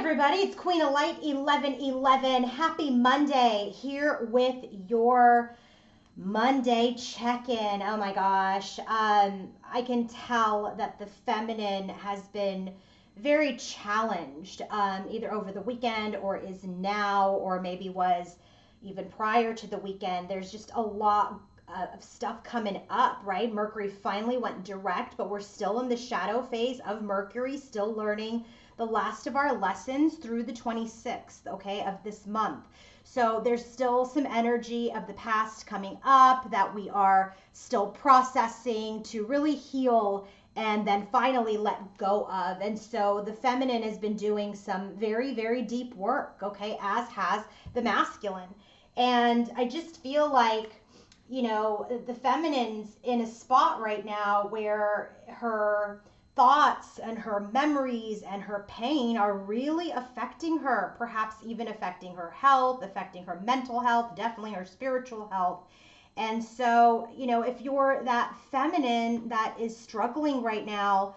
everybody, it's Queen of Light 1111. Happy Monday here with your Monday check-in. Oh my gosh. I can tell that the feminine has been very challenged, either over the weekend or is now, or maybe was even prior to the weekend. There's just a lot of stuff coming up, right? Mercury finally went direct, but we're still in the shadow phase of Mercury, still learning the last of our lessons through the 26th, okay, of this month. So there's still some energy of the past coming up that we are still processing to really heal and then finally let go of. And so the feminine has been doing some very, very deep work, okay, as has the masculine. And I just feel like, you know, the feminine's in a spot right now where her thoughts and her memories and her pain are really affecting her, perhaps even affecting her health, affecting her mental health, definitely her spiritual health. And so, you know, if you're that feminine that is struggling right now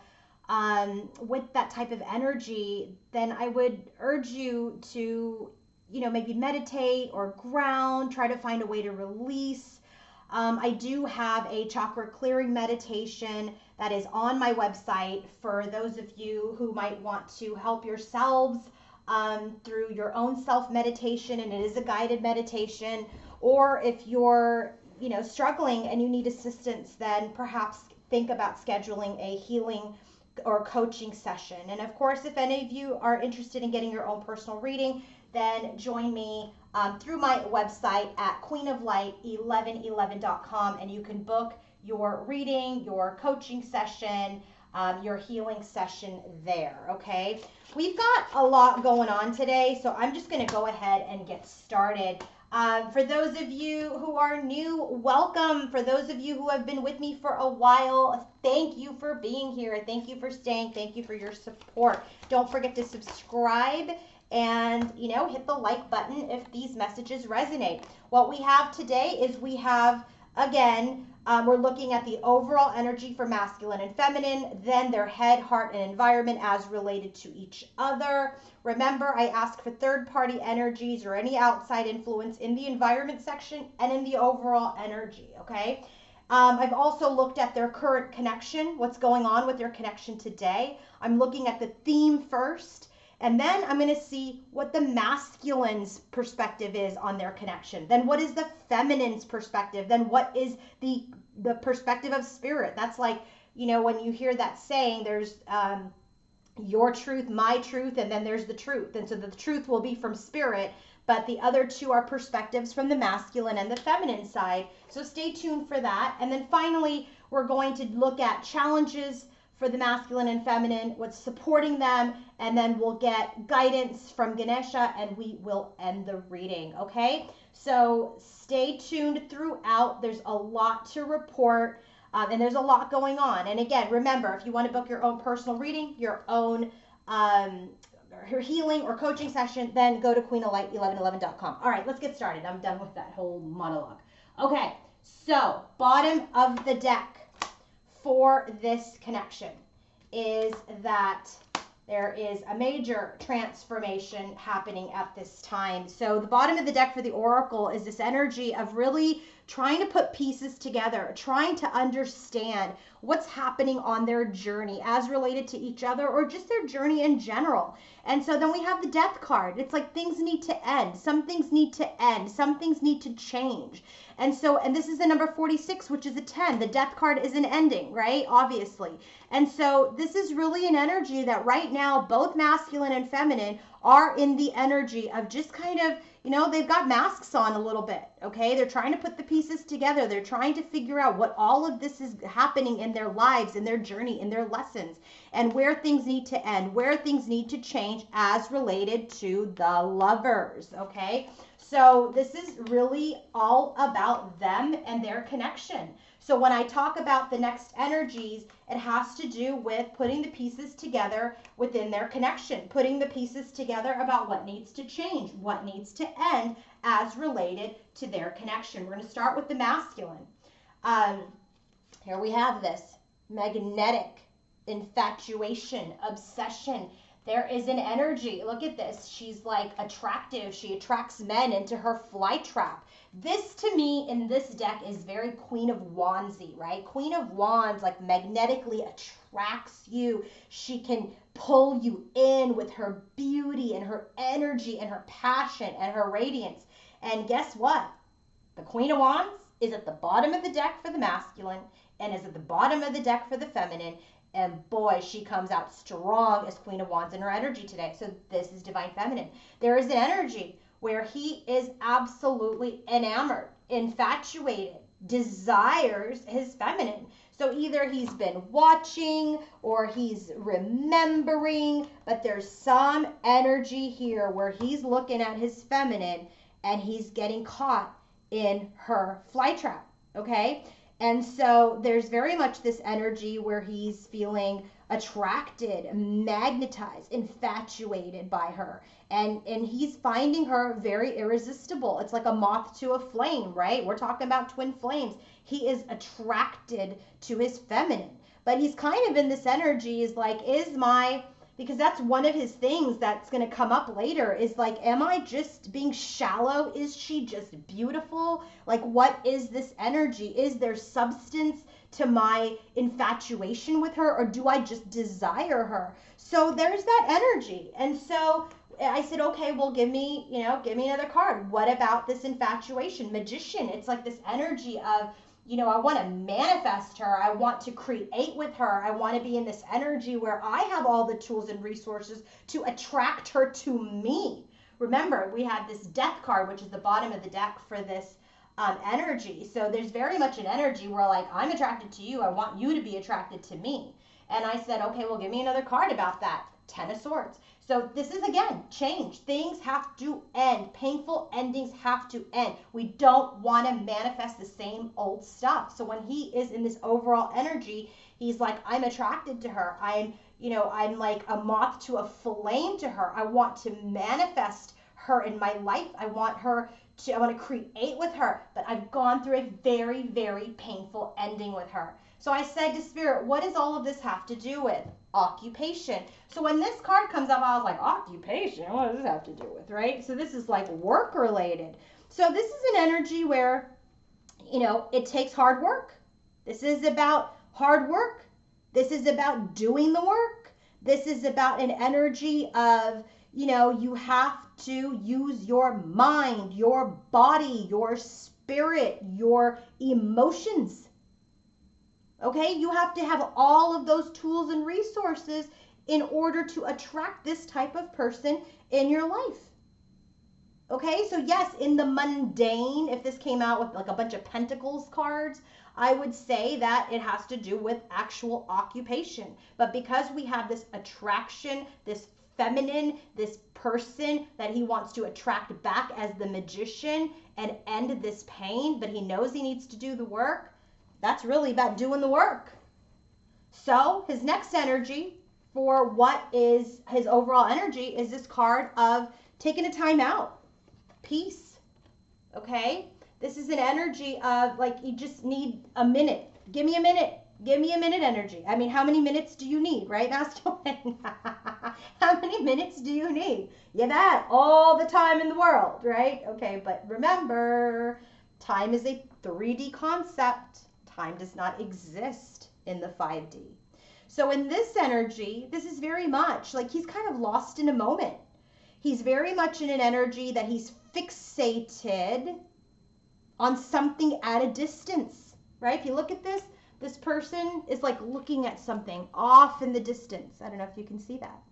with that type of energy, then I would urge you to, you know, maybe meditate or ground, try to find a way to release. I do have a chakra clearing meditation that is on my website for those of you who might want to help yourselves through your own self meditation, and it is a guided meditation. Or if you're, you know, struggling and you need assistance, then perhaps think about scheduling a healing or coaching session. And of course, if any of you are interested in getting your own personal reading, then join me through my website at queenoflight1111.com, and you can book your reading, your coaching session, your healing session there, okay? We've got a lot going on today, so I'm just going to go ahead and get started. For those of you who are new, welcome. For those of you who have been with me for a while, thank you for being here. Thank you for staying. Thank you for your support. Don't forget to subscribe and, you know, hit the like button if these messages resonate. What we have today is we have, again, we're looking at the overall energy for masculine and feminine, then their head, heart, and environment as related to each other. Remember, I ask for third-party energies or any outside influence in the environment section and in the overall energy, okay? I've also looked at their current connection, what's going on with their connection today. I'm looking at the theme first, and then I'm going to see what the masculine's perspective is on their connection. Then what is the feminine's perspective? Then what is the perspective of spirit? That's like, you know, when you hear that saying, there's your truth, my truth, and then there's the truth. And so the truth will be from spirit, but the other two are perspectives from the masculine and the feminine side. So stay tuned for that. And then finally, we're going to look at challenges for the masculine and feminine, what's supporting them, and then we'll get guidance from Ganesha and we will end the reading, okay? So stay tuned throughout. There's a lot to report and there's a lot going on. And again, remember, if you want to book your own personal reading, your own healing or coaching session, then go to queenoflight1111.com. All right, let's get started. I'm done with that whole monologue. Okay, so bottom of the deck for this connection is that there is a major transformation happening at this time. So the bottom of the deck for the oracle is this energy of really trying to put pieces together, trying to understand what's happening on their journey as related to each other or just their journey in general. And so then we have the death card. It's like things need to end. Some things need to end. Some things need to change. And so, and this is the number 46, which is a 10. The death card is an ending, right? Obviously. And so this is really an energy that right now, both masculine and feminine are in the energy of just kind of, you know, they've got masks on a little bit, okay? They're trying to put the pieces together. They're trying to figure out what all of this is happening in their lives, in their journey, in their lessons, and where things need to end, where things need to change as related to the lovers, okay? So this is really all about them and their connection. So when I talk about the next energies, it has to do with putting the pieces together within their connection, putting the pieces together about what needs to change, what needs to end as related to their connection. We're going to start with the masculine. Here we have this magnetic infatuation, obsession. There is an energy. Look at this. She's like attractive. She attracts men into her fly trap. This to me in this deck is very Queen of Wandsy, right? Queen of Wands like magnetically attracts you. She can pull you in with her beauty and her energy and her passion and her radiance. And guess what? The Queen of Wands is at the bottom of the deck for the masculine and is at the bottom of the deck for the feminine. And boy, she comes out strong as Queen of Wands in her energy today. So this is Divine Feminine. There is an energy where he is absolutely enamored, infatuated, desires his feminine. So either he's been watching or he's remembering, but there's some energy here where he's looking at his feminine and he's getting caught in her fly trap, okay? And so there's very much this energy where he's feeling attracted, magnetized, infatuated by her. And he's finding her very irresistible. It's like a moth to a flame, right? We're talking about twin flames. He is attracted to his feminine. But he's kind of in this energy is like, because that's one of his things that's going to come up later is like, am I just being shallow? Is she just beautiful? Like, what is this energy? Is there substance to my infatuation with her, or do I just desire her? So there's that energy. And so I said, okay, well, give me another card. What about this infatuation? Magician. It's like this energy of, I want to manifest her. I want to create with her. I want to be in this energy where I have all the tools and resources to attract her to me. Remember, we have this death card, which is the bottom of the deck for this energy. So there's very much an energy where like, I'm attracted to you. I want you to be attracted to me. And I said, okay, well, give me another card about that. 10 of Swords. So this is, again, change. Things have to end. Painful endings have to end. We don't want to manifest the same old stuff. So when he is in this overall energy, he's like, I'm attracted to her. I'm like a moth to a flame to her. I want to manifest her in my life. I want to create with her. But I've gone through a very, very painful ending with her. So I said to Spirit, what does all of this have to do with? Occupation. So when this card comes up, I was like, occupation? What does this have to do with, right? So this is like work related. So this is an energy where, it takes hard work. This is about hard work. This is about doing the work. This is about an energy of, you have to use your mind, your body, your spirit, your emotions. Okay, you have to have all of those tools and resources in order to attract this type of person in your life. Okay, so yes, in the mundane, if this came out with like a bunch of pentacles cards, I would say that it has to do with actual occupation. But because we have this attraction, this feminine, this person that he wants to attract back as the magician and end this pain, but he knows he needs to do the work, that's really about doing the work. So his next energy for what is his overall energy is this card of taking a time out. Peace. Okay? This is an energy of like you just need a minute. Give me a minute. Give me a minute energy. I mean, how many minutes do you need, right, masculine? How many minutes do you need? Yeah, that all the time in the world, right? Okay, but remember, time is a 3D concept. Time does not exist in the 5D. So in this energy, this is very much like he's kind of lost in a moment. He's very much in an energy that he's fixated on something at a distance, right? If you look at this person is like looking at something off in the distance. I don't know if you can see that.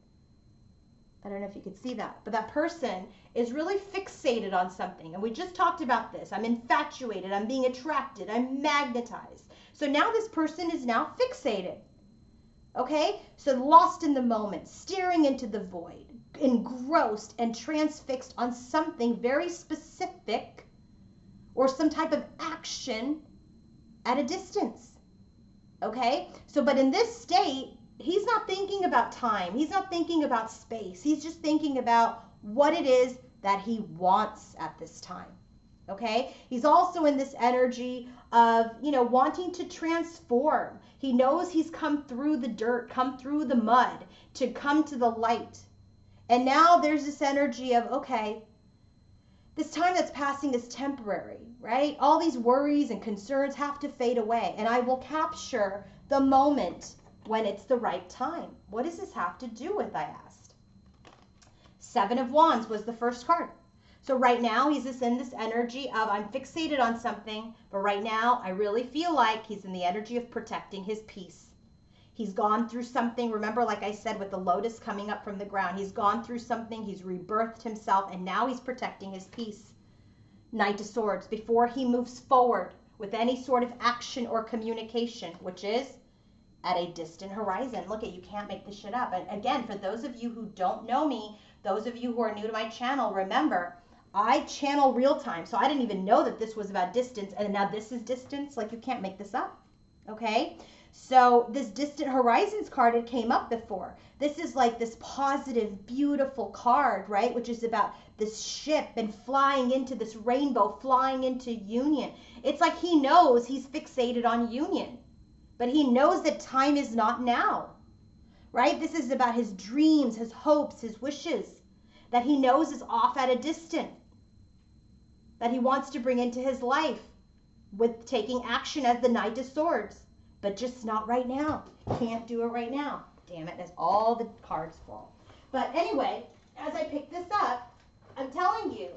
But that person is really fixated on something. And we just talked about this. I'm infatuated. I'm being attracted. I'm magnetized. So now this person is now fixated. Okay? So lost in the moment, staring into the void, engrossed and transfixed on something very specific or some type of action at a distance. Okay? So, but in this state, he's not thinking about time. He's not thinking about space. He's just thinking about what it is that he wants at this time. Okay? He's also in this energy of, wanting to transform. He knows he's come through the dirt, come through the mud to come to the light. And now there's this energy of, okay, this time that's passing is temporary, right? All these worries and concerns have to fade away, and I will capture the moment when it's the right time. What does this have to do with, I asked? Seven of Wands was the first card. So right now he's just in this energy of, I'm fixated on something, but right now I really feel like he's in the energy of protecting his peace. He's gone through something. Remember, like I said, with the lotus coming up from the ground, he's gone through something. He's rebirthed himself, and now he's protecting his peace. Knight of Swords, before he moves forward with any sort of action or communication, which is at a distant horizon. Look, you can't make this shit up. And again, for those of you who don't know me, those of you who are new to my channel, remember, I channel real time. So I didn't even know that this was about distance. And now this is distance. Like, you can't make this up. Okay? So this distant horizons card, it came up before. This is like this positive, beautiful card, right? Which is about this ship and flying into this rainbow, flying into union. It's like he knows he's fixated on union, but he knows that time is not now, right? This is about his dreams, his hopes, his wishes that he knows is off at a distance, that he wants to bring into his life with taking action as the Knight of Swords. But just not right now. Can't do it right now. Damn it, that's all the cards fall. But anyway, as I pick this up, I'm telling you,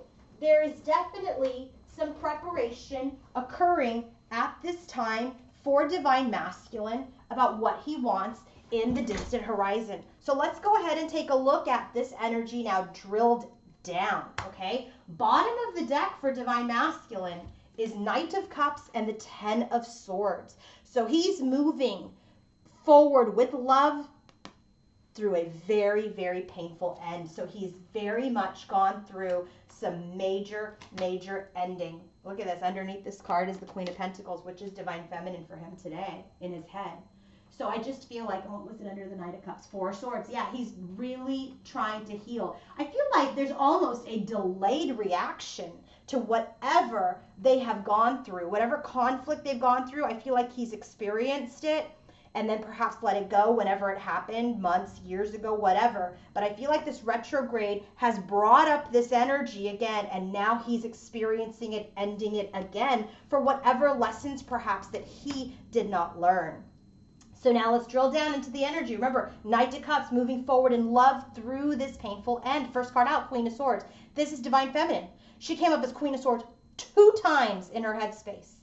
there is definitely some preparation occurring at this time for Divine Masculine about what he wants in the distant horizon. So let's go ahead and take a look at this energy now drilled down, okay? Bottom of the deck for Divine Masculine is Knight of Cups and the Ten of Swords. So he's moving forward with love through a very, very painful end. So he's very much gone through some major, major ending. Look at this. Underneath this card is the Queen of Pentacles, which is Divine Feminine for him today in his head. So I just feel like, what was it under the Knight of Cups? Four of Swords. Yeah, he's really trying to heal. I feel like there's almost a delayed reaction to whatever they have gone through, whatever conflict they've gone through. I feel like he's experienced it and then perhaps let it go whenever it happened, months, years ago, whatever. But I feel like this retrograde has brought up this energy again, and now he's experiencing it, ending it again for whatever lessons perhaps that he did not learn. So now let's drill down into the energy. Remember, Knight of Cups moving forward in love through this painful end. First card out, Queen of Swords. This is Divine Feminine. She came up as Queen of Swords 2 times in her headspace.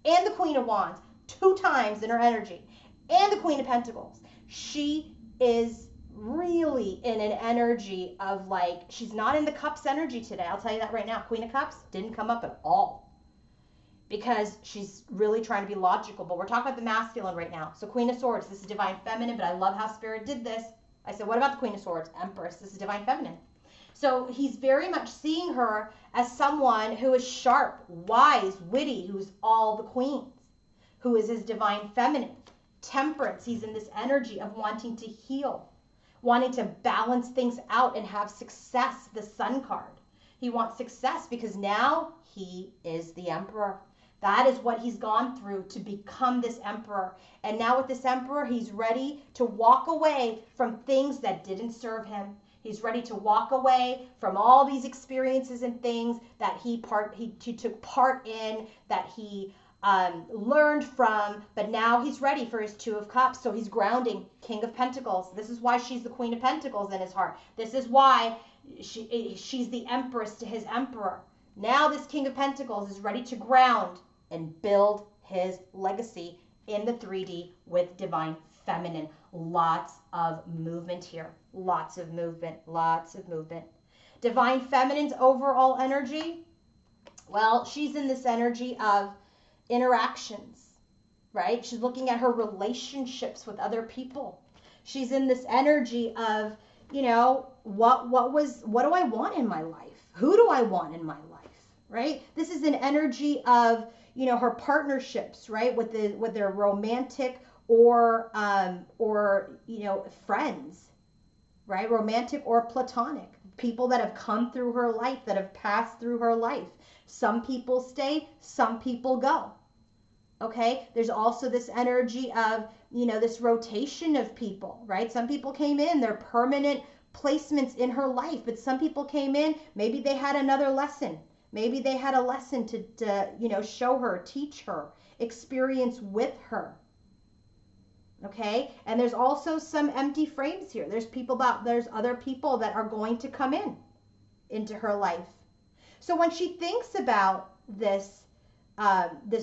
And the Queen of Wands 2 times in her energy. And the Queen of Pentacles. She is really in an energy of like, she's not in the Cups energy today. I'll tell you that right now. Queen of Cups didn't come up at all, because she's really trying to be logical. But we're talking about the masculine right now. So Queen of Swords, this is Divine Feminine, but I love how Spirit did this. I said, what about the Queen of Swords? Empress, this is Divine Feminine. So he's very much seeing her as someone who is sharp, wise, witty, who's all the queens, who is his Divine Feminine. Temperance, he's in this energy of wanting to heal, wanting to balance things out and have success, the Sun card. He wants success because now he is the Emperor. That is what he's gone through to become this Emperor. And now with this Emperor, he's ready to walk away from things that didn't serve him. He's ready to walk away from all these experiences and things that he took part in, that he learned from, but now he's ready for his 2 of Cups. So he's grounding. King of Pentacles. This is why she's the Queen of Pentacles in his heart. This is why she's the Empress to his Emperor. Now this King of Pentacles is ready to ground and build his legacy in the 3D with Divine Feminine. Lots of movement here. Lots of movement. Lots of movement. Divine Feminine's overall energy, well, she's in this energy of interactions, right? She's looking at her relationships with other people. She's in this energy of, you know, what do I want in my life? Who do I want in my life, right? This is an energy of, you know, her partnerships, right? With their romantic or you know, friends, right? Romantic or platonic. People that have come through her life, that have passed through her life. Some people stay, some people go. Okay, there's also this energy of, you know, this rotation of people, right? Some people came in, they're permanent placements in her life. But some people came in, maybe they had another lesson. Maybe they had a lesson to show her, teach her, experience with her. Okay? And there's also some empty frames here. There's other people that are going to come into her life. So when she thinks about this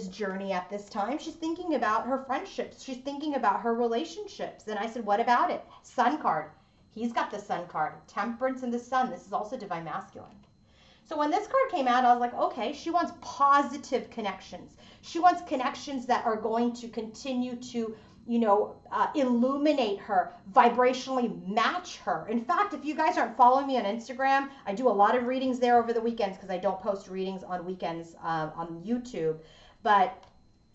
journey at this time, she's thinking about her friendships. She's thinking about her relationships. And I said, what about it? Sun card. He's got the sun card. Temperance and the sun. This is also divine masculine. So when this card came out, I was like, okay, she wants positive connections. She wants connections that are going to continue to illuminate her, vibrationally match her. In fact, if you guys aren't following me on Instagram, I do a lot of readings there over the weekends because I don't post readings on weekends on YouTube. But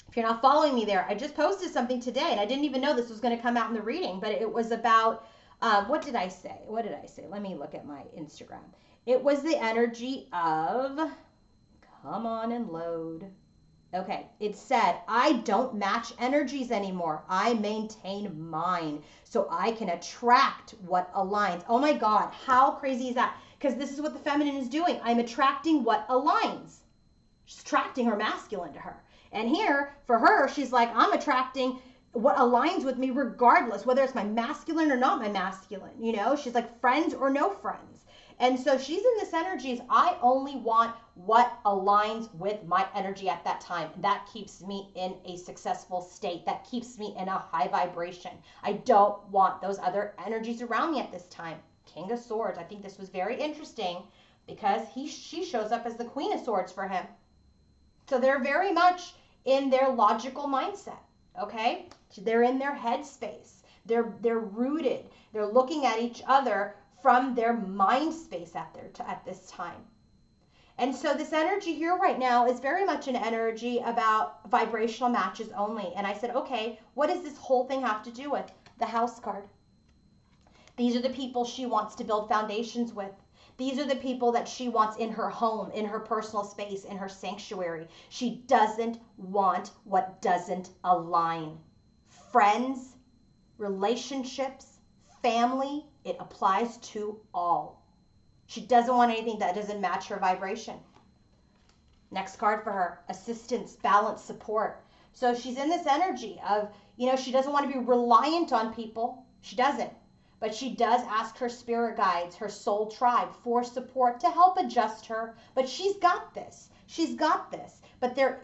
if you're not following me there, I just posted something today, and I didn't even know this was going to come out in the reading, but it was about, what did I say? Let me look at my Instagram. It was the energy of, come on and load. Okay, it said, I don't match energies anymore. I maintain mine so I can attract what aligns. Oh my God, how crazy is that? Because this is what the feminine is doing. I'm attracting what aligns. She's attracting her masculine to her. And here, for her, she's like, I'm attracting what aligns with me regardless, whether it's my masculine or not my masculine. She's like, friends or no friends. And so she's in this energy is I only want what aligns with my energy at that time. That keeps me in a successful state. That keeps me in a high vibration. I don't want those other energies around me at this time. King of Swords. I think this was very interesting because she shows up as the Queen of Swords for him. So they're very much in their logical mindset, okay? They're in their headspace. They're rooted. They're looking at each other from their mind space at this time. And so this energy here right now is very much an energy about vibrational matches only. And I said, okay, what does this whole thing have to do with? The House card. These are the people she wants to build foundations with. These are the people that she wants in her home, in her personal space, in her sanctuary. She doesn't want what doesn't align. Friends, relationships, family, it applies to all. She doesn't want anything that doesn't match her vibration. Next card for her, assistance, balance, support. So she's in this energy of, she doesn't want to be reliant on people. She doesn't. But she does ask her spirit guides, her soul tribe for support to help adjust her. But she's got this. She's got this. But there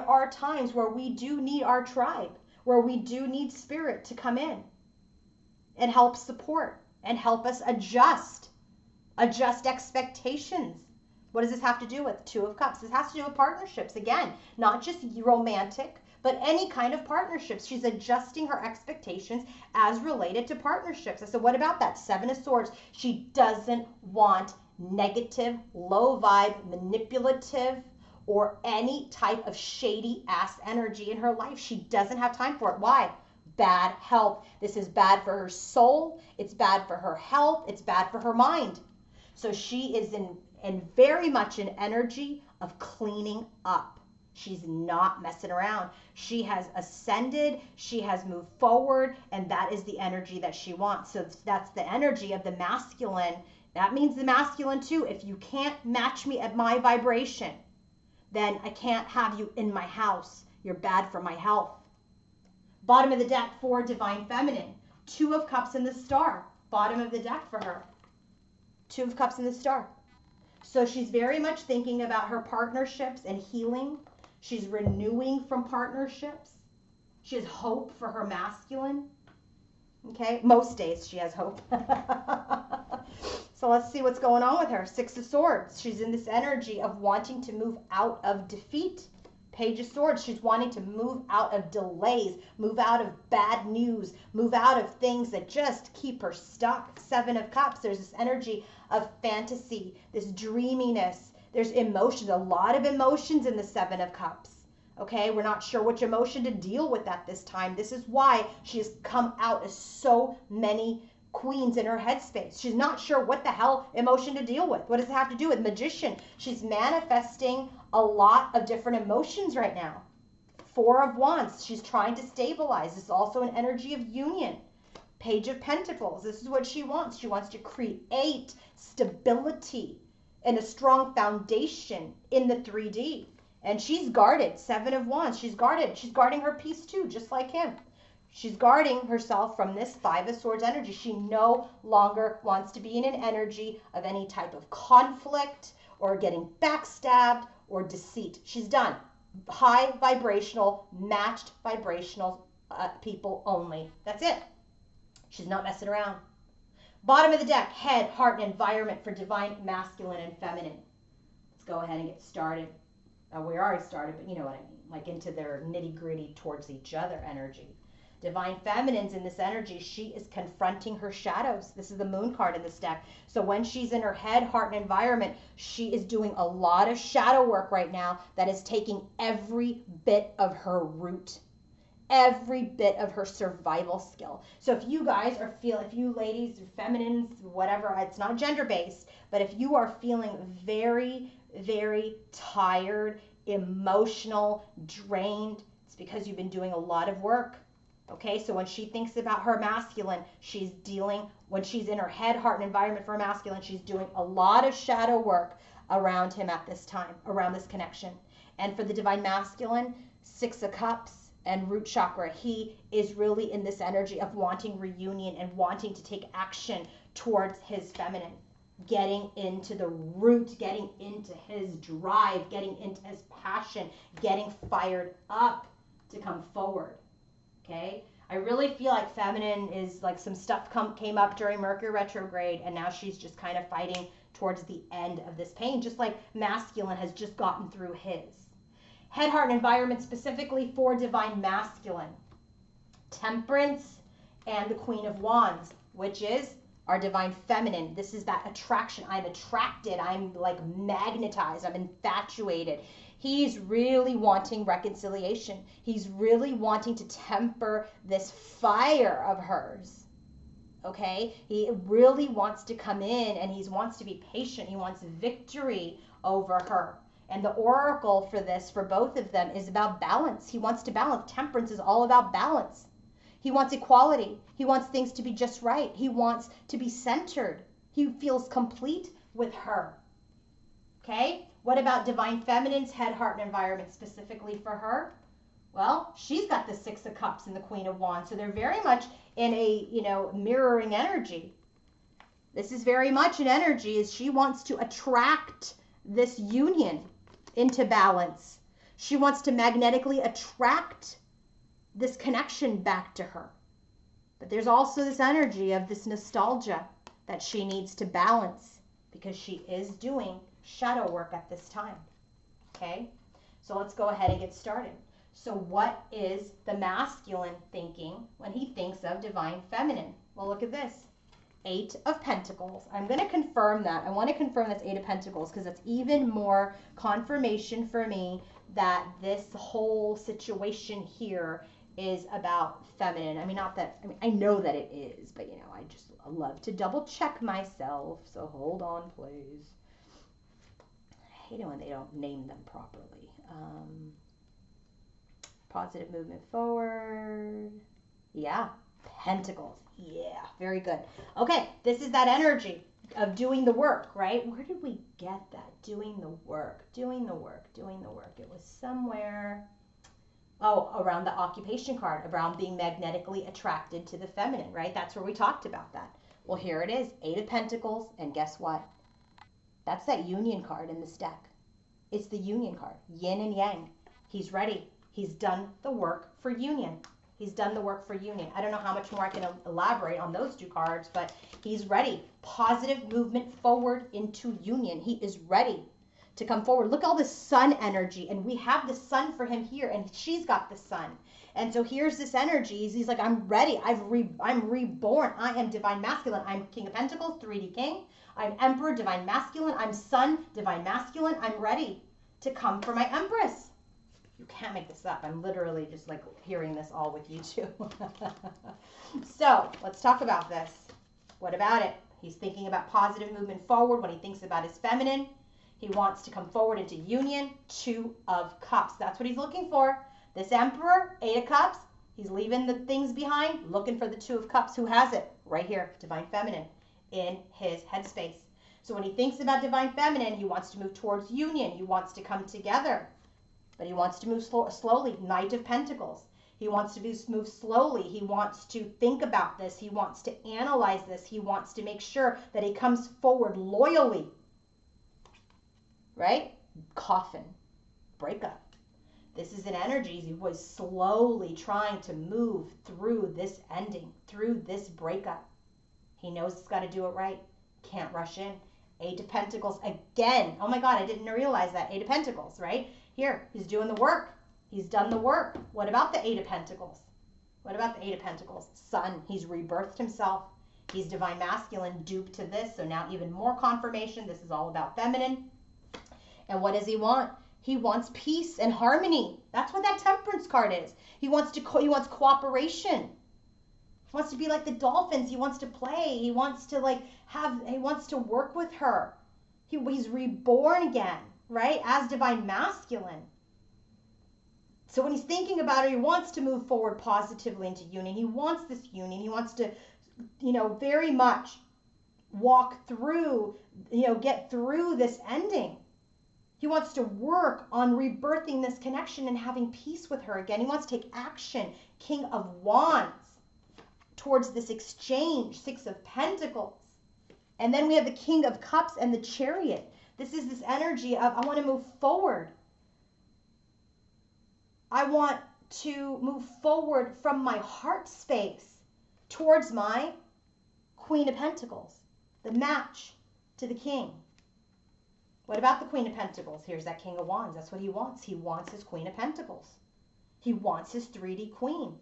are times where we do need our tribe, where we do need spirit to come in and help support and help us adjust expectations. What does this have to do with? Two of Cups. This has to do with partnerships. Again, not just romantic, but any kind of partnerships. She's adjusting her expectations as related to partnerships. I said, what about that? Seven of Swords. She doesn't want negative, low vibe, manipulative, or any type of shady ass energy in her life. She doesn't have time for it. Why? Bad health. This is bad for her soul. It's bad for her health. It's bad for her mind. So she is in very much an energy of cleaning up. She's not messing around. She has ascended. She has moved forward. And that is the energy that she wants. So that's the energy of the masculine. That means the masculine too. If you can't match me at my vibration, then I can't have you in my house. You're bad for my health. Bottom of the deck for Divine Feminine. Two of Cups in the Star. Bottom of the deck for her. Two of Cups in the Star. So she's very much thinking about her partnerships and healing. She's renewing from partnerships. She has hope for her masculine. Okay, most days she has hope. So let's see what's going on with her. Six of Swords. She's in this energy of wanting to move out of defeat. Page of Swords. She's wanting to move out of delays, move out of bad news, move out of things that just keep her stuck. Seven of Cups. There's this energy of fantasy, this dreaminess. There's emotions, a lot of emotions in the Seven of Cups. Okay, we're not sure which emotion to deal with at this time. This is why she has come out as so many queens in her headspace. She's not sure what the hell emotion to deal with. What does it have to do with? Magician. She's manifesting a lot of different emotions right now. Four of Wands. She's trying to stabilize. This is also an energy of union. Page of Pentacles. This is what she wants. She wants to create stability and a strong foundation in the 3D. And she's guarded. 7 of Wands. She's guarded. She's guarding her peace too, just like him. She's guarding herself from this 5 of Swords energy. She no longer wants to be in an energy of any type of conflict or getting backstabbed or deceit. She's done. High vibrational, matched vibrational people only. That's it. She's not messing around. Bottom of the deck, head, heart, and environment for divine masculine and feminine. Let's go ahead and get started. We already started, but you know what I mean. Like into their nitty gritty towards each other energy. Divine feminine's in this energy. She is confronting her shadows. This is the moon card in this deck. So when she's in her head, heart, and environment, she is doing a lot of shadow work right now that is taking every bit of her root, every bit of her survival skill. So if you guys are if you ladies, feminines, whatever, it's not gender based, but if you are feeling very, very tired, emotional, drained, it's because you've been doing a lot of work. Okay, so when she thinks about her masculine, when she's in her head, heart, and environment for her masculine, she's doing a lot of shadow work around him at this time, around this connection. And for the divine masculine, 6 of Cups and root chakra, he is really in this energy of wanting reunion and wanting to take action towards his feminine, getting into the root, getting into his drive, getting into his passion, getting fired up to come forward. Okay, I really feel like feminine is like some stuff came up during Mercury retrograde, and now she's just kind of fighting towards the end of this pain, just like masculine has just gotten through his. Head, heart, and environment specifically for divine masculine. Temperance and the Queen of Wands, which is our divine feminine. This is that attraction. I'm attracted. I'm like magnetized. I'm infatuated. He's really wanting reconciliation. He's really wanting to temper this fire of hers. Okay? He really wants to come in and he wants to be patient. He wants victory over her. And the oracle for this, for both of them, is about balance. He wants to balance. Temperance is all about balance. He wants equality. He wants things to be just right. He wants to be centered. He feels complete with her. Okay? What about divine feminine's head, heart, and environment specifically for her? Well, she's got the 6 of Cups and the Queen of Wands. So they're very much in a, mirroring energy. This is very much an energy as she wants to attract this union into balance. She wants to magnetically attract this connection back to her. But there's also this energy of this nostalgia that she needs to balance because she is doing shadow work at this time. Okay, so let's go ahead and get started. So what is the masculine thinking when he thinks of divine feminine? Well, look at this. 8 of Pentacles. I'm going to confirm that. I want to confirm that's 8 of Pentacles because that's even more confirmation for me that this whole situation here is about feminine. I mean, I know that it is, but I just love to double check myself. So hold on, please. I hate it when they don't name them properly. Positive movement forward. Yeah, Pentacles. Yeah, very good. Okay, this is that energy of doing the work, right? Where did we get that? Doing the work, doing the work, doing the work. It was somewhere, around the occupation card, around being magnetically attracted to the feminine, right? That's where we talked about that. Well, here it is, 8 of Pentacles, and guess what? That's that union card in this deck. It's the union card, yin and yang. He's ready. He's done the work for union. He's done the work for union. I don't know how much more I can elaborate on those 2 cards, but he's ready. Positive movement forward into union. He is ready to come forward. Look at all this sun energy, and we have the sun for him here, and she's got the sun. And so here's this energy. He's like, I'm ready. I'm reborn. I am divine masculine. I'm King of Pentacles, 3D King. I'm Emperor, divine masculine. I'm Sun, divine masculine. I'm ready to come for my Empress. You can't make this up. I'm literally just like hearing this all with you too. So let's talk about this. What about it? He's thinking about positive movement forward when he thinks about his feminine. He wants to come forward into union. 2 of Cups. That's what he's looking for. This Emperor, 8 of Cups, He's leaving the things behind, looking for the Two of Cups. Who has it? Right here, Divine Feminine, in his headspace. So when he thinks about Divine Feminine, he wants to move towards union. He wants to come together. But he wants to move slowly. Knight of Pentacles. He wants to move slowly. He wants to think about this. He wants to analyze this. He wants to make sure that he comes forward loyally. Right? Coffin. Breakup. This is an energy. He was slowly trying to move through this ending, through this breakup. He knows he's got to do it right. Can't rush in. Eight of Pentacles again. Oh my God, I didn't realize that. Eight of Pentacles, right? Here, he's doing the work. He's done the work. What about the Eight of Pentacles? What about the Eight of Pentacles? Sun. He's rebirthed himself. He's Divine Masculine, duped to this. So now even more confirmation. This is all about feminine. And what does he want? He wants peace and harmony. That's what that Temperance card is. He wants cooperation. He wants to be like the dolphins. He wants to play. He wants to he wants to work with her. He's reborn again, right? As Divine Masculine. So when he's thinking about it, he wants to move forward positively into union. He wants this union. He wants to, very much walk through, get through this ending. He wants to work on rebirthing this connection and having peace with her again. He wants to take action. King of Wands towards this exchange. Six of Pentacles. And then we have the King of Cups and the Chariot. This is this energy of, I want to move forward. I want to move forward from my heart space towards my Queen of Pentacles, the match to the King. What about the Queen of Pentacles? Here's that King of Wands. That's what he wants. He wants his Queen of Pentacles. He wants his 3D Queen.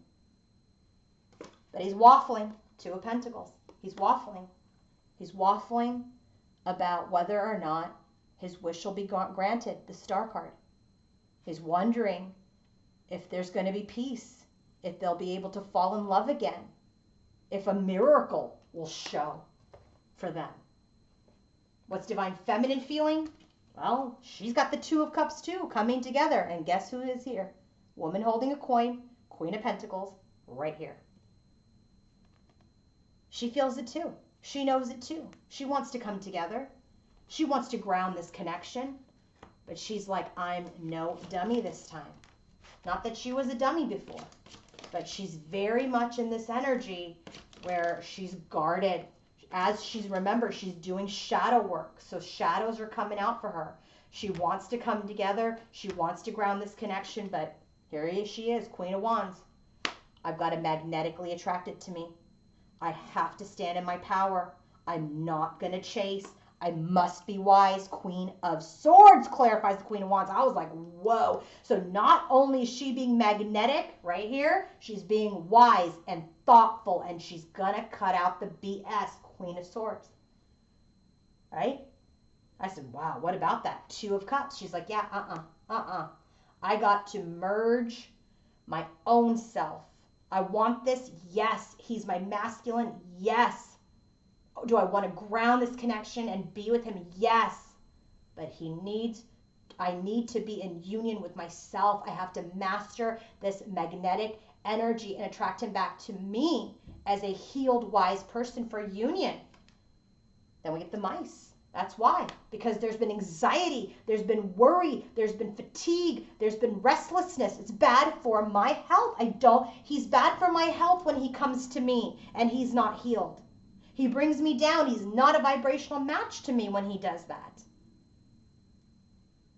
But he's waffling. Two of Pentacles. He's waffling. He's waffling about whether or not his wish will be granted, the Star card. He's wondering if there's going to be peace, if they'll be able to fall in love again, if a miracle will show for them. What's Divine Feminine feeling? Well, she's got the Two of Cups too, coming together. And guess who is here? Woman holding a coin, Queen of Pentacles, right here. She feels it too. She knows it too. She wants to come together. She wants to ground this connection. But she's like, I'm no dummy this time. Not that she was a dummy before, but she's very much in this energy where she's guarded. As remember, she's doing shadow work. So shadows are coming out for her. She wants to come together. She wants to ground this connection, but here she is, Queen of Wands. I've got to magnetically attract it to me. I have to stand in my power. I'm not going to chase. I must be wise. Queen of Swords clarifies the Queen of Wands. I was like, whoa. So not only is she being magnetic right here, she's being wise and thoughtful, and she's going to cut out the BS. Queen of Swords. Right? I said, wow, what about that? Two of Cups. She's like, yeah, I got to merge my own self. I want this. Yes. He's my masculine. Yes. Do I want to ground this connection and be with him? Yes. But I need to be in union with myself. I have to master this magnetic energy and attract him back to me as a healed, wise person for union. Then we get the Mice. That's why. Because there's been anxiety, there's been worry, there's been fatigue, there's been restlessness. It's bad for my health. He's bad for my health when he comes to me and he's not healed. He brings me down. He's not a vibrational match to me when he does that.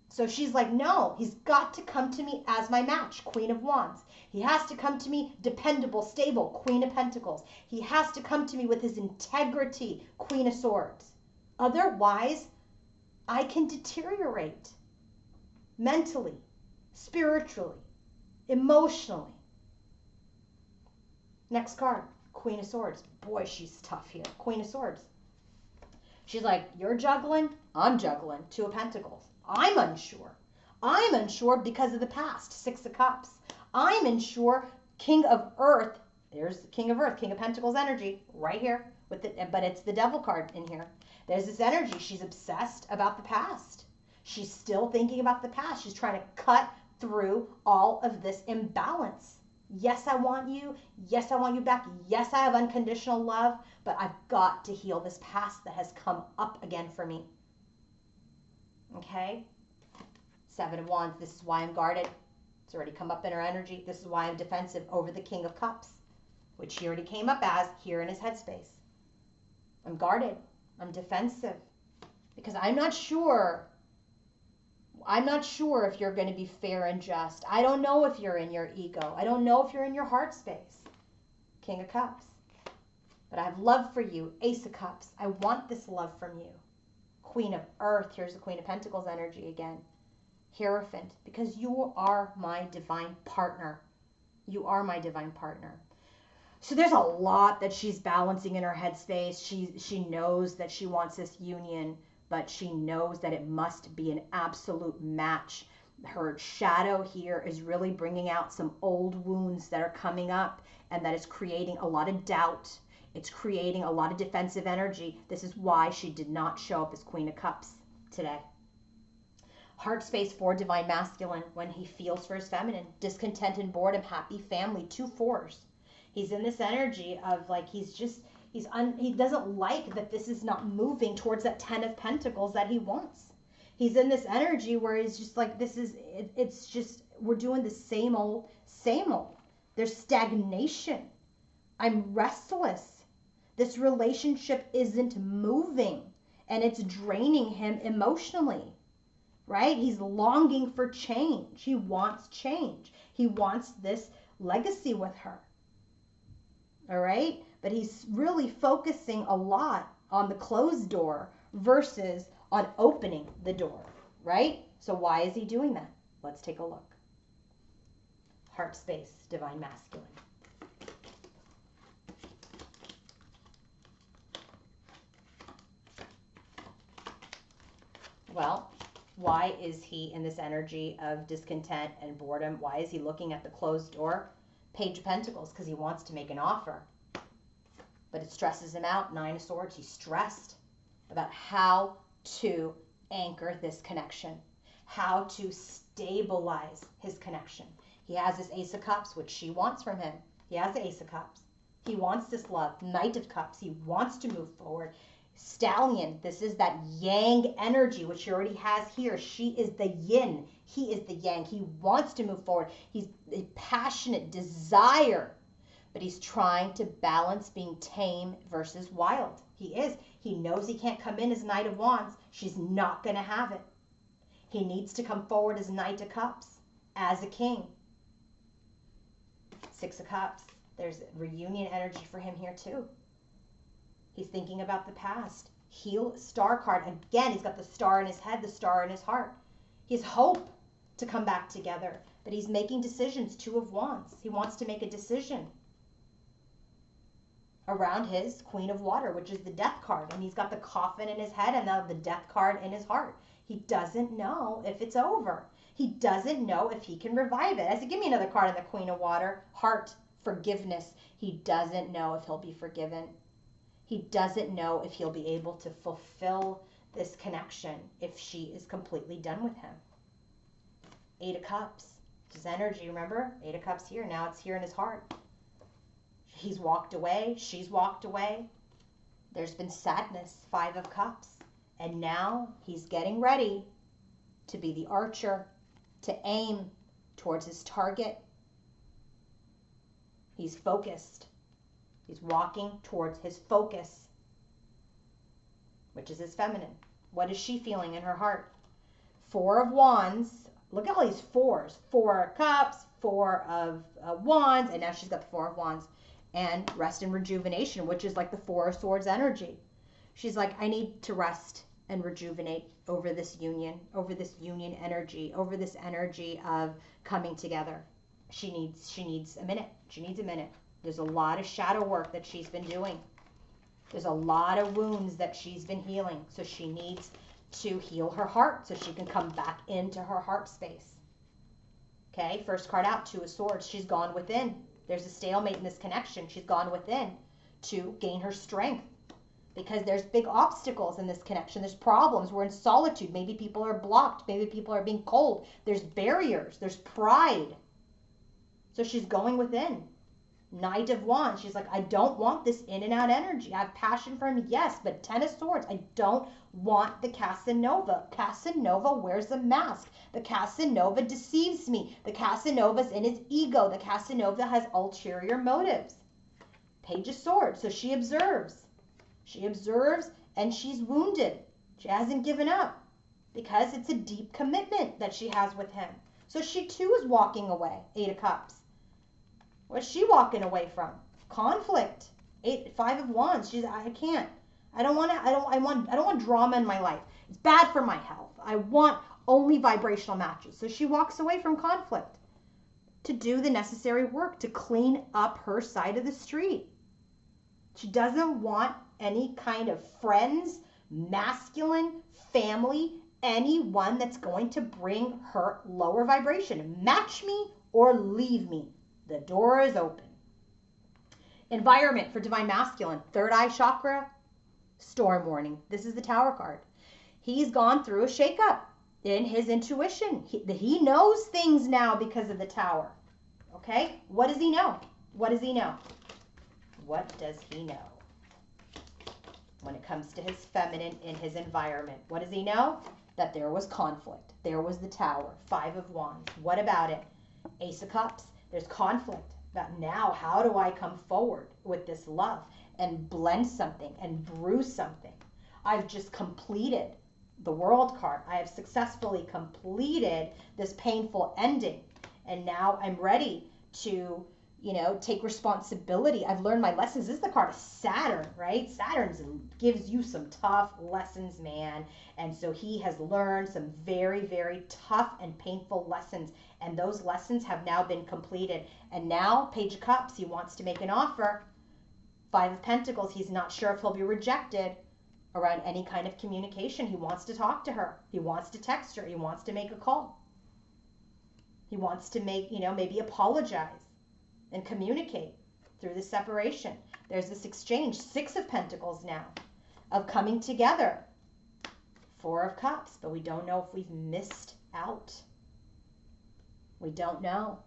So she's like, no, he's got to come to me as my match, Queen of Wands. He has to come to me dependable, stable, Queen of Pentacles. He has to come to me with his integrity, Queen of Swords. Otherwise, I can deteriorate mentally, spiritually, emotionally. Next card, Queen of Swords. Boy, she's tough here. Queen of Swords. She's like, you're juggling, I'm juggling. Two of Pentacles. I'm unsure. I'm unsure because of the past. Six of Cups. I'm unsure. King of Earth. There's the King of Earth, King of Pentacles energy right here. But it's the Devil card in here. There's this energy. She's obsessed about the past. She's still thinking about the past. She's trying to cut through all of this imbalance. Yes, I want you. Yes, I want you back. Yes, I have unconditional love, but I've got to heal this past that has come up again for me. Okay? Seven of Wands. This is why I'm guarded. It's already come up in her energy. This is why I'm defensive over the King of Cups, which he already came up as here in his headspace. I'm guarded. I'm defensive because I'm not sure if you're going to be fair and just. I don't know if you're in your ego. I don't know if you're in your heart space. King of Cups. But I have love for you. Ace of Cups. I want this love from you. Queen of Earth. Here's the Queen of Pentacles energy again. Hierophant. Because you are my divine partner. You are my divine partner. So there's a lot that she's balancing in her headspace. She knows that she wants this union, but she knows that it must be an absolute match. Her shadow here is really bringing out some old wounds that are coming up, and that is creating a lot of doubt. It's creating a lot of defensive energy. This is why she did not show up as Queen of Cups today. Heart space for divine masculine when he feels for his feminine. Discontent and boredom, happy family, 2 4s. He's in this energy of like he doesn't like that this is not moving towards that 10 of Pentacles that he wants. He's in this energy where he's just like, it's just, we're doing the same old, same old. There's stagnation. I'm restless. This relationship isn't moving and it's draining him emotionally, right? He's longing for change. He wants change. He wants this legacy with her. All right? But he's really focusing a lot on the closed door versus on opening the door, right? So why is he doing that? Let's take a look. Heart space, divine masculine. Well, why is he in this energy of discontent and boredom? Why is he looking at the closed door? Page of Pentacles, because he wants to make an offer. But it stresses him out. 9 of Swords. He's stressed about how to anchor this connection, how to stabilize his connection. He has this Ace of Cups, which she wants from him. He has the Ace of Cups. He wants this love. Knight of Cups. He wants to move forward. Stallion. This is that yang energy, which he already has here. She is the yin. He is the yang. He wants to move forward. He's a passionate desire, but he's trying to balance being tame versus wild. He is. He knows he can't come in as Knight of Wands. She's not going to have it. He needs to come forward as Knight of Cups, as a king. 6 of Cups. There's reunion energy for him here too. He's thinking about the past. Heal, Star card. Again, he's got the star in his head, the star in his heart. He has hope to come back together, but he's making decisions. 2 of Wands. He wants to make a decision around his Queen of Water, which is the Death card. And he's got the coffin in his head and the Death card in his heart. He doesn't know if it's over. He doesn't know if he can revive it. I said, give me another card on the Queen of Water. Heart, forgiveness. He doesn't know if he'll be forgiven. He doesn't know if he'll be able to fulfill this connection if she is completely done with him. 8 of Cups. His energy, remember? 8 of Cups here. Now it's here in his heart. He's walked away. She's walked away. There's been sadness. 5 of Cups. And now he's getting ready to be the archer, to aim towards his target. He's focused. He's walking towards his focus, which is his feminine. What is she feeling in her heart? 4 of Wands. Look at all these 4s. 4 of Cups, 4 of Wands, and now she's got the 4 of Wands. And rest and rejuvenation, which is like the 4 of Swords energy. She's like, I need to rest and rejuvenate over this union energy, over this energy of coming together. She needs a minute. She needs a minute. There's a lot of shadow work that she's been doing. There's a lot of wounds that she's been healing. So she needs to heal her heart so she can come back into her heart space. Okay, first card out, 2 of Swords. She's gone within. There's a stalemate in this connection. She's gone within to gain her strength because there's big obstacles in this connection. There's problems. We're in solitude. Maybe people are blocked. Maybe people are being cold. There's barriers. There's pride. So she's going within. Knight of Wands. She's like, I don't want this in and out energy. I have passion for him, yes, but Ten of Swords. I don't want the Casanova. Casanova wears a mask. The Casanova deceives me. The Casanova's in his ego. The Casanova has ulterior motives. Page of Swords. So she observes. She observes and she's wounded. She hasn't given up because it's a deep commitment that she has with him. So she too is walking away. Eight of Cups. What's she walking away from? Conflict. Five of Wands. I can't. I don't want drama in my life. It's bad for my health. I want only vibrational matches. So she walks away from conflict to do the necessary work to clean up her side of the street. She doesn't want any kind of friends, masculine, family, anyone that's going to bring her lower vibration. Match me or leave me. The door is open. Environment for Divine Masculine. Third eye chakra, storm warning. This is the Tower card. He's gone through a shakeup in his intuition. He knows things now because of the Tower. Okay? What does he know? What does he know? What does he know? When it comes to his feminine in his environment, what does he know? That there was conflict. There was the Tower. Five of Wands. What about it? Ace of Cups. There's conflict about now, how do I come forward with this love and blend something and brew something? I've just completed the World card. I have successfully completed this painful ending. And now I'm ready to, take responsibility. I've learned my lessons. This is the card of Saturn, right? Saturn gives you some tough lessons, man. And so he has learned some very, very tough and painful lessons. And those lessons have now been completed. And now, Page of Cups, he wants to make an offer. Five of Pentacles, he's not sure if he'll be rejected around any kind of communication. He wants to talk to her. He wants to text her. He wants to make a call. He wants to make, maybe apologize and communicate through the separation. There's this exchange, Six of Pentacles now, of coming together. Four of Cups, but we don't know if we've missed out. We don't know.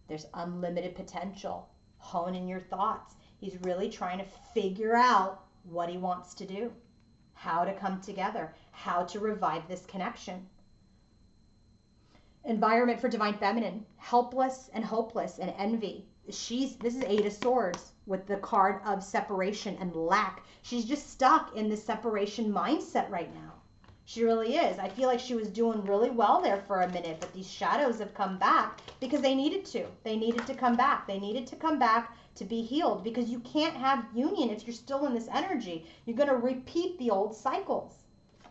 There's unlimited potential. Hone in your thoughts. He's really trying to figure out what he wants to do, how to come together, how to revive this connection. Environment for Divine Feminine, helpless and hopeless and envy. This is Eight of Swords with the card of separation and lack. She's just stuck in the separation mindset right now. She really is. I feel like she was doing really well there for a minute, but these shadows have come back because they needed to. They needed to come back. They needed to come back to be healed, because you can't have union if you're still in this energy. You're going to repeat the old cycles.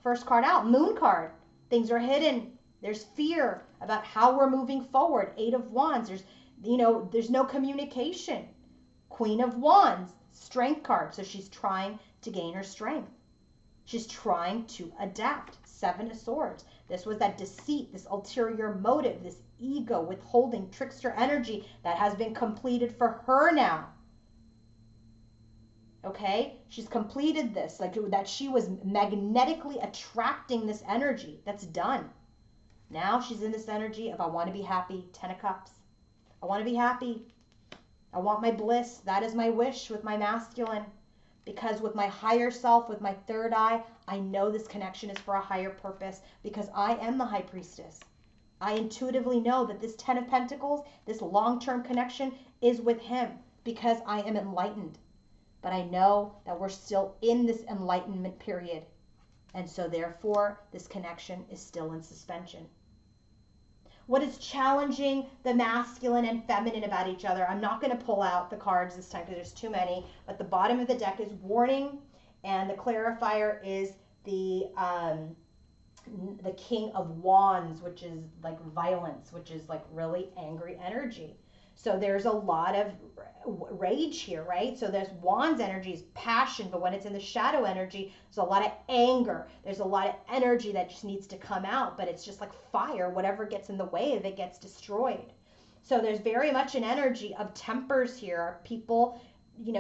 First card out, Moon card. Things are hidden. There's fear about how we're moving forward. Eight of Wands. There's no communication. Queen of Wands, Strength card. So she's trying to gain her strength. She's trying to adapt. Seven of Swords. This was that deceit, this ulterior motive, this ego, withholding, trickster energy that has been completed for her now. Okay? She's completed this, like that she was magnetically attracting this energy. That's done. Now she's in this energy of I want to be happy. Ten of Cups. I want to be happy. I want my bliss. That is my wish with my masculine. Because with my higher self, with my third eye, I know this connection is for a higher purpose, because I am the High Priestess. I intuitively know that this Ten of Pentacles, this long-term connection, is with him because I am enlightened. But I know that we're still in this enlightenment period. And so therefore, this connection is still in suspension. What is challenging the masculine and feminine about each other? I'm not going to pull out the cards this time because there's too many, but the bottom of the deck is warning, and the clarifier is the King of Wands, which is like violence, which is like really angry energy. So there's a lot of rage here, right? So there's Wands energy is passion, but when it's in the shadow energy, there's a lot of anger. There's a lot of energy that just needs to come out, but it's just like fire. Whatever gets in the way of it gets destroyed. So there's very much an energy of tempers here. Are people,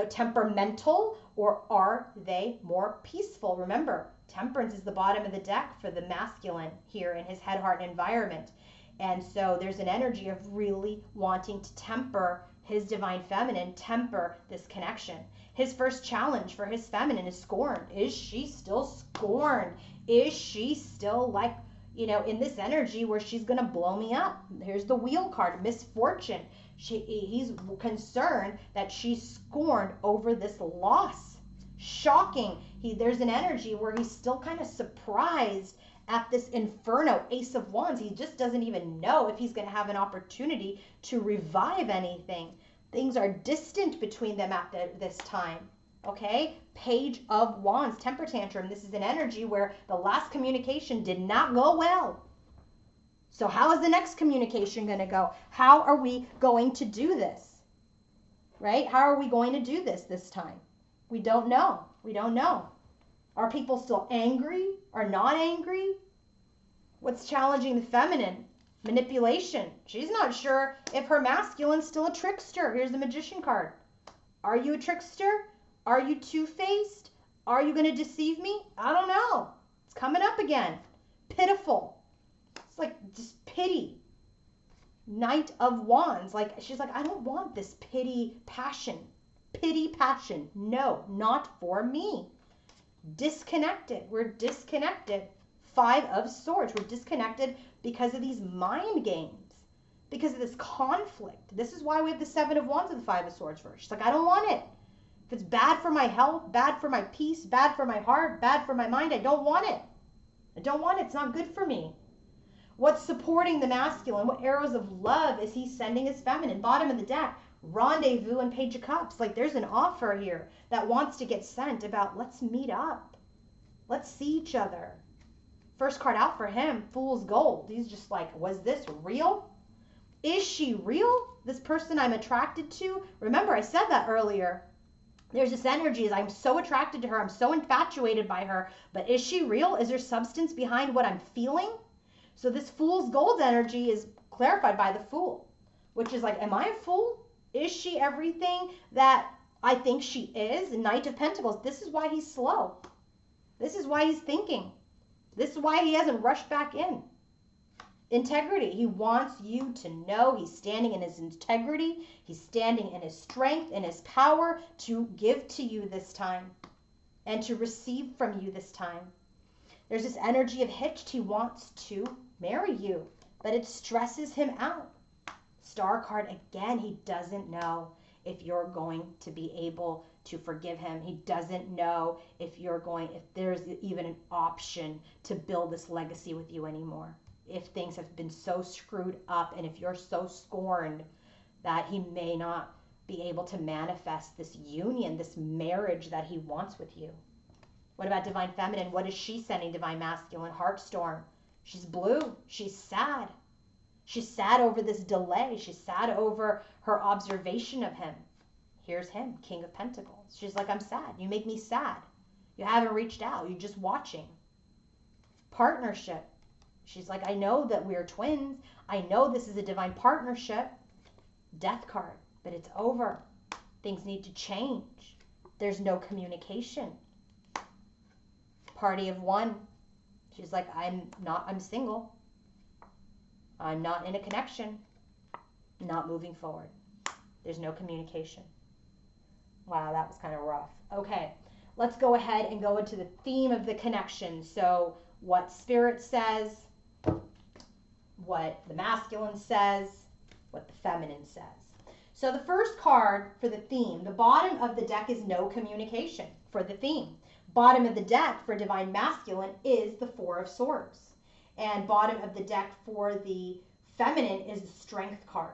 temperamental, or are they more peaceful? Remember, Temperance is the bottom of the deck for the masculine here in his head, heart, and environment. And so there's an energy of really wanting to temper his divine feminine, temper this connection. His first challenge for his feminine is scorn. Is she still scorned? Is she still like, in this energy where she's going to blow me up? Here's the wheel card, misfortune. He's concerned that she's scorned over this loss. Shocking. There's an energy where he's still kind of surprised at this inferno, Ace of Wands. He just doesn't even know if he's going to have an opportunity to revive anything. Things are distant between them at this time. Okay, Page of Wands, temper tantrum. This is an energy where the last communication did not go well. So how is the next communication going to go? How are we going to do this? Right? How are we going to do this time? We don't know. We don't know. Are people still angry or not angry? What's challenging the feminine? Manipulation. She's not sure if her masculine's still a trickster. Here's the Magician card. Are you a trickster? Are you two-faced? Are you going to deceive me? I don't know. It's coming up again. Pitiful. It's like just pity. Knight of Wands. Like she's like, I don't want this pity passion. Pity passion. No, not for me. Disconnected. We're disconnected. Five of Swords. We're disconnected because of these mind games. Because of this conflict. This is why we have the Seven of Wands and the Five of Swords first. She's like, I don't want it. If it's bad for my health, bad for my peace, bad for my heart, bad for my mind, I don't want it. I don't want it. It's not good for me. What's supporting the masculine? What arrows of love is he sending his feminine? Bottom of the deck, Rendezvous and Page of Cups. Like there's an offer here that wants to get sent about let's meet up. Let's see each other. First card out for him, Fool's Gold. He's just like, was this real? Is she real? This person I'm attracted to? Remember, I said that earlier. There's this energy, I'm so attracted to her, I'm so infatuated by her, but is she real? Is there substance behind what I'm feeling? So this Fool's Gold energy is clarified by the Fool, which is like, am I a fool? Is she everything that I think she is? Knight of Pentacles. This is why he's slow. This is why he's thinking. This is why he hasn't rushed back in. Integrity. He wants you to know he's standing in his integrity. He's standing in his strength and his power to give to you this time and to receive from you this time. There's this energy of hitched. He wants to marry you, but it stresses him out. Star card again. He doesn't know if you're going to be able to forgive him. He doesn't know if there's even an option to build this legacy with you anymore. If things have been so screwed up and if you're so scorned that he may not be able to manifest this union, this marriage that he wants with you. What about Divine Feminine? What is she sending Divine Masculine? Heartstorm. She's blue. She's sad. She's sad over this delay. She's sad over her observation of him. Here's him, King of Pentacles. She's like, I'm sad. You make me sad. You haven't reached out. You're just watching. Partnership. She's like, I know that we're twins. I know this is a divine partnership. Death card, but it's over. Things need to change. There's no communication. Party of One. She's like, I'm single. I'm not in a connection. Not moving forward. There's no communication. Wow, that was kind of rough. Okay, let's go ahead and go into the theme of the connection. So what Spirit says, what the masculine says, what the feminine says. So the first card for the theme, the bottom of the deck is no communication for the theme. Bottom of the deck for Divine Masculine is the Four of Swords. And bottom of the deck for the feminine is the Strength card.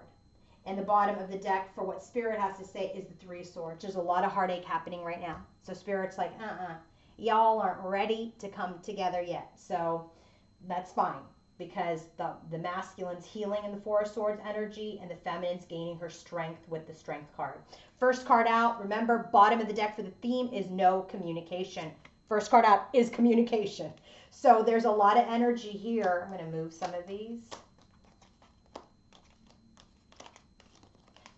And the bottom of the deck for what Spirit has to say is the Three of Swords. There's a lot of heartache happening right now. So Spirit's like, y'all aren't ready to come together yet. So that's fine, because the masculine's healing in the Four of Swords energy and the feminine's gaining her strength with the Strength card. First card out, remember, bottom of the deck for the theme is no communication. First card out is communication. So there's a lot of energy here. I'm going to move some of these.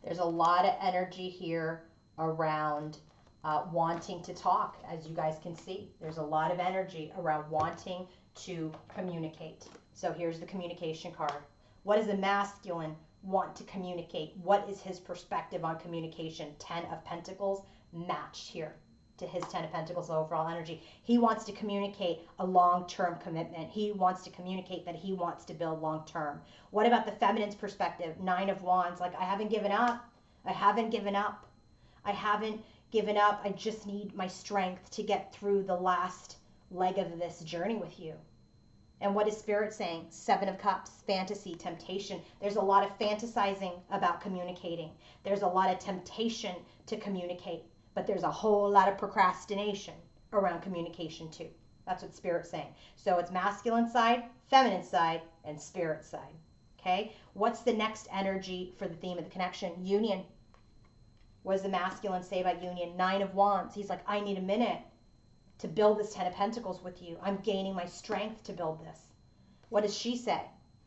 There's a lot of energy here around wanting to talk, as you guys can see. There's a lot of energy around wanting to communicate. So here's the communication card. What does a masculine want to communicate? What is his perspective on communication? 10 of Pentacles matched here to his 10 of Pentacles overall energy. He wants to communicate a long-term commitment. He wants to communicate that he wants to build long-term. What about the feminine's perspective? 9 of Wands, like, I haven't given up. I haven't given up. I haven't given up. I just need my strength to get through the last leg of this journey with you. And what is Spirit saying? 7 of Cups, fantasy, temptation. There's a lot of fantasizing about communicating. There's a lot of temptation to communicate. But there's a whole lot of procrastination around communication too. That's what Spirit's saying. So it's masculine side, feminine side, and Spirit side. Okay? What's the next energy for the theme of the connection? Union. What does the masculine say about union? 9 of Wands. He's like, I need a minute to build this 10 of Pentacles with you. I'm gaining my strength to build this. What does she say?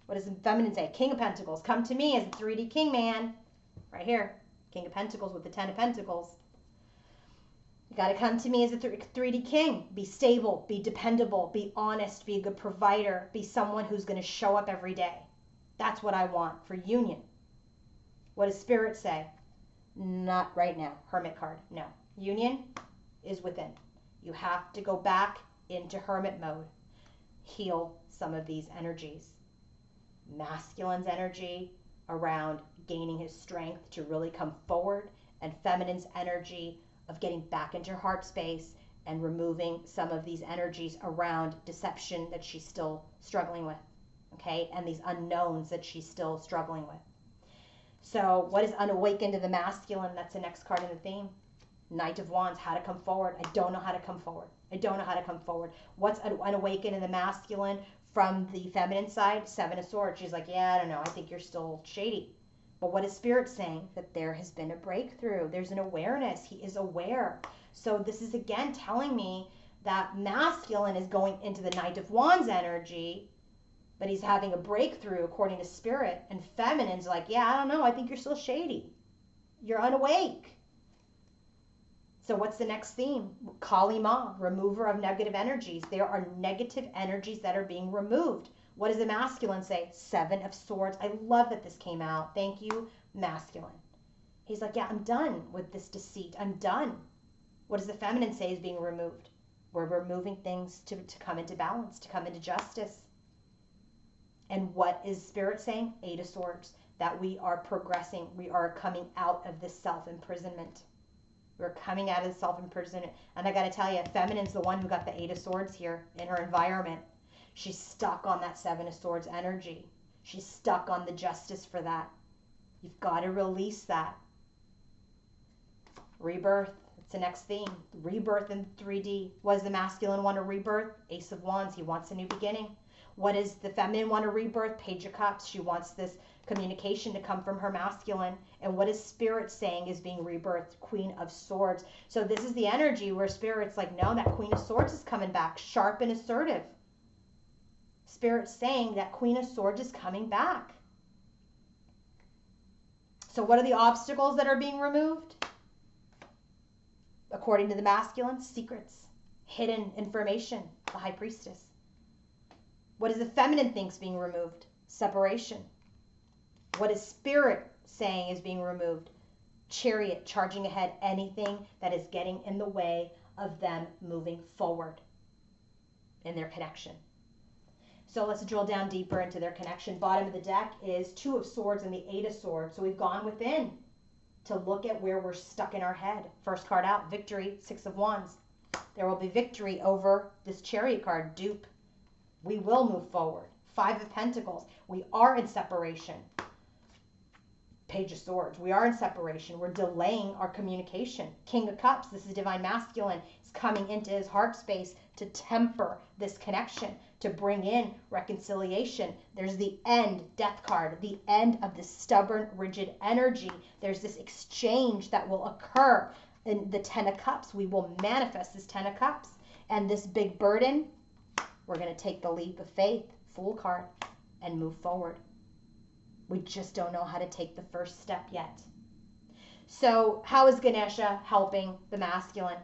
What does the feminine say? King of Pentacles. Come to me as a 3D king, man. Right here. King of Pentacles with the 10 of Pentacles. You got to come to me as a 3D king. Be stable, be dependable, be honest, be a good provider, be someone who's going to show up every day. That's what I want for union. What does Spirit say? Not right now. Hermit card. No. Union is within. You have to go back into hermit mode. Heal some of these energies. Masculine's energy around gaining his strength to really come forward, and feminine's energy of getting back into her heart space and removing some of these energies around deception that she's still struggling with, okay, and these unknowns that she's still struggling with. So what is unawakened to the masculine? That's the next card in the theme. Knight of Wands, how to come forward. I don't know how to come forward. I don't know how to come forward. What's unawakened in the masculine from the feminine side? 7 of Swords. She's like, yeah, I don't know. I think you're still shady. But what is Spirit saying? That there has been a breakthrough. There's an awareness. He is aware. So this is again telling me that masculine is going into the Knight of Wands energy, but he's having a breakthrough according to Spirit. And feminine's like, yeah, I don't know. I think you're still shady. You're unawake. So what's the next theme? Kali Ma, remover of negative energies. There are negative energies that are being removed. What does the masculine say? 7 of Swords. I love that this came out. Thank you, masculine. He's like, yeah, I'm done with this deceit. I'm done. What does the feminine say is being removed? We're removing things to come into balance, to come into justice. And what is Spirit saying? 8 of Swords. That we are progressing. We are coming out of this self-imprisonment. We're coming out of the self-imprisonment. And I got to tell you, feminine's the one who got the 8 of Swords here in her environment. She's stuck on that 7 of Swords energy. She's stuck on the justice for that. You've got to release that. Rebirth. It's the next theme. Rebirth in 3D. What does the masculine want to rebirth? Ace of Wands. He wants a new beginning. What does the feminine want to rebirth? Page of Cups. She wants this communication to come from her masculine. And what is Spirit saying is being rebirthed? Queen of Swords. So this is the energy where Spirit's like, no, that Queen of Swords is coming back. Sharp and assertive. Spirit's saying that Queen of Swords is coming back. So what are the obstacles that are being removed? According to the masculine, secrets, hidden information, the High Priestess. What is the feminine thinks being removed? Separation. What is Spirit saying is being removed? Chariot, charging ahead, anything that is getting in the way of them moving forward in their connection. So let's drill down deeper into their connection. Bottom of the deck is 2 of Swords and the 8 of Swords. So we've gone within to look at where we're stuck in our head. First card out, victory, 6 of Wands. There will be victory over this Chariot card, dupe. We will move forward. 5 of Pentacles. We are in separation. Page of Swords. We are in separation. We're delaying our communication. King of Cups. This is divine masculine. Is coming into his heart space to temper this connection, to bring in reconciliation. There's the end, death card, the end of this stubborn, rigid energy. There's this exchange that will occur in the 10 of Cups. We will manifest this 10 of Cups. And this big burden, we're going to take the leap of faith, Fool card, and move forward. We just don't know how to take the first step yet. So how is Ganesha helping the masculine?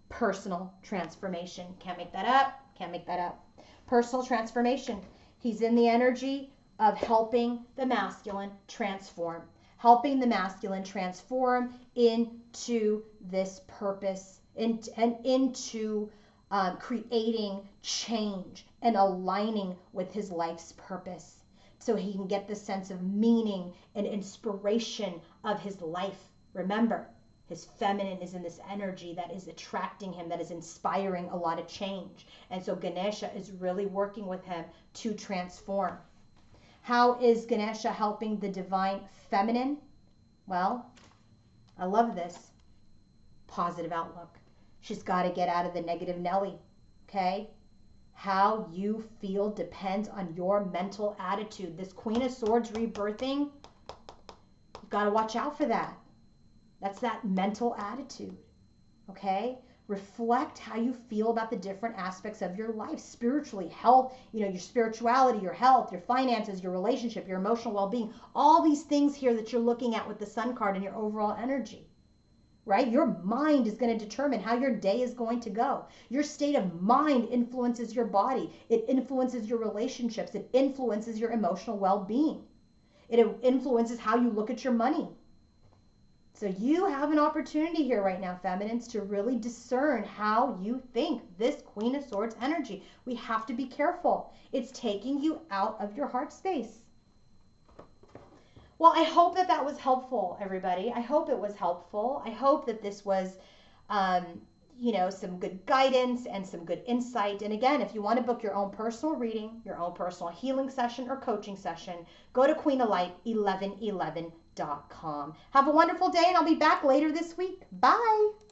Personal transformation. Can't make that up. Can't make that up. Personal transformation. He's in the energy of helping the masculine transform, helping the masculine transform into this purpose and into creating change and aligning with his life's purpose so he can get the sense of meaning and inspiration of his life. Remember, his feminine is in this energy that is attracting him, that is inspiring a lot of change. And so Ganesha is really working with him to transform. How is Ganesha helping the divine feminine? Well, I love this. Positive outlook. She's got to get out of the negative Nelly, okay? How you feel depends on your mental attitude. This Queen of Swords rebirthing, you've got to watch out for that. That's that mental attitude, okay? Reflect how you feel about the different aspects of your life, spiritually, health, your spirituality, your health, your finances, your relationship, your emotional well-being, all these things here that you're looking at with the Sun card and your overall energy, right? Your mind is going to determine how your day is going to go. Your state of mind influences your body. It influences your relationships. It influences your emotional well-being. It influences how you look at your money. So you have an opportunity here right now, feminines, to really discern how you think. This Queen of Swords energy. We have to be careful. It's taking you out of your heart space. Well, I hope that that was helpful, everybody. I hope it was helpful. I hope that this was, some good guidance and some good insight. And again, if you want to book your own personal reading, your own personal healing session or coaching session, go to queenoflight1111.com. Have a wonderful day, and I'll be back later this week. Bye.